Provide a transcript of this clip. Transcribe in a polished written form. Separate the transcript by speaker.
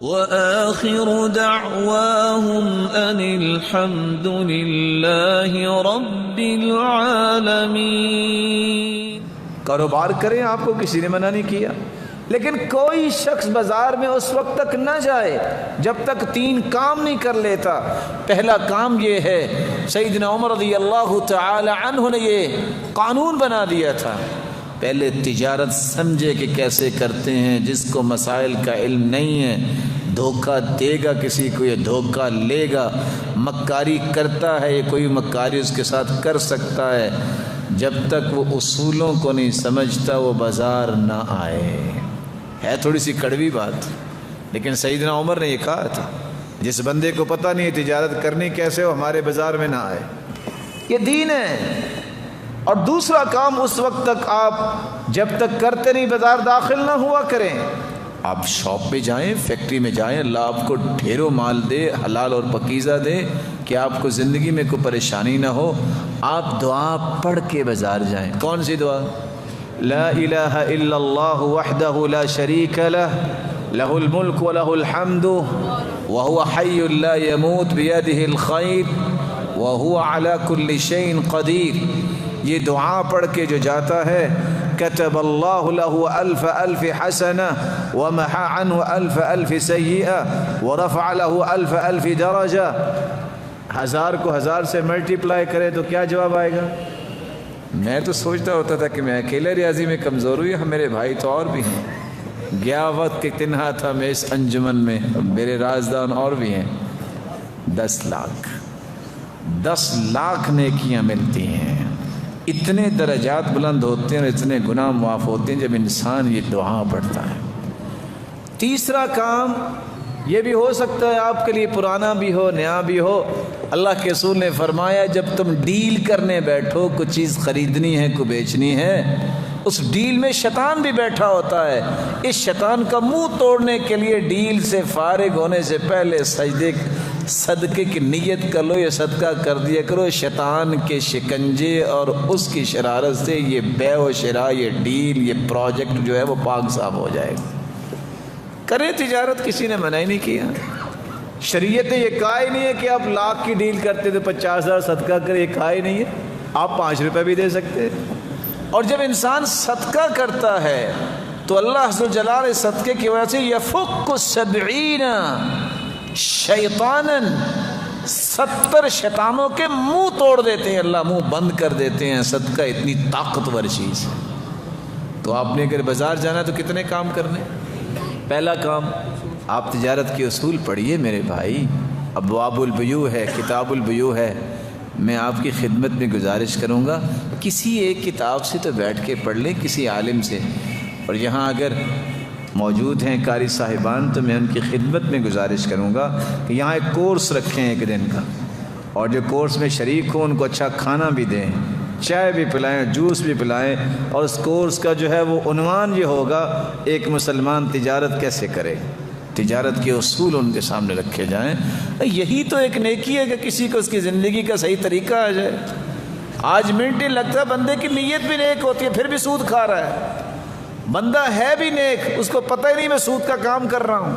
Speaker 1: وآخر دعواهم أن الحمد لله رب العالمين۔
Speaker 2: کاروبار کریں، آپ کو کسی نے منع نہیں کیا، لیکن کوئی شخص بازار میں اس وقت تک نہ جائے جب تک 3 کام نہیں کر لیتا۔ پہلا کام یہ ہے، سیدنا عمر رضی اللہ تعالی عنہ نے یہ قانون بنا دیا تھا، پہلے تجارت سمجھے کہ کیسے کرتے ہیں۔ جس کو مسائل کا علم نہیں ہے، دھوکہ دے گا کسی کو، یہ دھوکہ لے گا، مکاری کرتا ہے، یہ کوئی مکاری اس کے ساتھ کر سکتا ہے۔ جب تک وہ اصولوں کو نہیں سمجھتا وہ بازار نہ آئے۔ ہے تھوڑی سی کڑوی بات، لیکن سیدنا عمر نے یہ کہا تھا، جس بندے کو پتہ نہیں ہے تجارت کرنی کیسے، وہ ہمارے بازار میں نہ آئے۔ یہ دین ہے۔ اور دوسرا کام، اس وقت تک آپ جب تک کرتے نہیں بازار داخل نہ ہوا کریں۔ آپ شاپ پہ جائیں، فیکٹری میں جائیں، اللہ آپ کو ڈھیروں مال دے، حلال اور پکیزہ دے کہ آپ کو زندگی میں کوئی پریشانی نہ ہو، آپ دعا پڑھ کے بازار جائیں۔ کون سی دعا؟ لا الہ الا اللہ وحدہ لا شریک لہ لہ الملک ولہ الحمد وہو حی لا یموت بیدہ الخیر وہو علی کل شیء قدیر۔ یہ دعا پڑھ کے جو جاتا ہے، کتب اللہ لہ الف الف حسنہ ومحى عنہ الف الف سیئہ ورفع لہ الف الف درجہ۔ 1000 کو 1000 سے ملٹیپلائی کرے تو کیا جواب آئے گا؟ میں تو سوچتا ہوتا تھا کہ میں اکیلے ریاضی میں کمزور ہوئی، میرے بھائی تو اور بھی ہیں۔ گیا وقت کہ تنہا تھا میں اس انجمن میں، میرے رازدان اور بھی ہیں۔ 10 لاکھ نیکیاں ملتی ہیں۔ اتنے درجات بلند ہوتے ہیں اور اتنے گناہ معاف ہوتے ہیں جب انسان یہ دعا پڑھتا ہے۔ تیسرا کام یہ بھی ہو سکتا ہے آپ کے لیے پرانا بھی ہو نیا بھی ہو۔ اللہ کے رسول نے فرمایا جب تم ڈیل کرنے بیٹھو، کوئی چیز خریدنی ہے، کوئی بیچنی ہے، اس ڈیل میں شیطان بھی بیٹھا ہوتا ہے۔ اس شیطان کا منہ توڑنے کے لیے ڈیل سے فارغ ہونے سے پہلے صدقے کی نیت کر لو، یہ صدقہ کر دیا کرو۔ شیطان کے شکنجے اور اس کی شرارت سے یہ بیع و شراء، یہ ڈیل، یہ پروجیکٹ جو ہے وہ پاک صاف ہو جائے گا۔ کریں تجارت، کسی نے منع ہی نہیں کیا۔ شریعت نے یہ کہا ہی نہیں ہے کہ آپ 1,00,000 کی ڈیل کرتے تو 50,000 صدقہ کرے، یہ کہا ہی نہیں ہے۔ آپ 5 روپے بھی دے سکتے ہیں۔ اور جب انسان صدقہ کرتا ہے تو اللہ عز و جلال صدقے کی وجہ سے یفک 70 شیطانا، 70 شیطانوں کے منہ توڑ دیتے ہیں، اللہ منہ بند کر دیتے ہیں۔ صدقہ اتنی طاقتور چیز ہے۔ تو آپ نے اگر بازار جانا تو کتنے کام کرنے؟ پہلا کام، آپ تجارت کے اصول پڑھیے میرے بھائی۔ ابواب البیوع ہے، کتاب البیوع ہے۔ میں آپ کی خدمت میں گزارش کروں گا کسی ایک کتاب سے تو بیٹھ کے پڑھ لیں، کسی عالم سے۔ اور یہاں اگر موجود ہیں قاری صاحبان تو میں ان کی خدمت میں گزارش کروں گا کہ یہاں ایک کورس رکھیں 1 دن کا، اور جو کورس میں شریک ہوں ان کو اچھا کھانا بھی دیں، چائے بھی پلائیں، جوس بھی پلائیں۔ اور اس کورس کا جو ہے وہ عنوان یہ ہوگا، ایک مسلمان تجارت کیسے کرے۔ تجارت کے اصول ان کے سامنے رکھے جائیں۔ یہی تو ایک نیکی ہے کہ کسی کو اس کی زندگی کا صحیح طریقہ آ جائے۔ آج منٹ نہیں لگتا، بندے کی نیت بھی نیک ہوتی ہے پھر بھی سود کھا رہا ہے۔ بندہ ہے بھی نیک، اس کو پتہ ہی نہیں میں سود کا کام کر رہا ہوں۔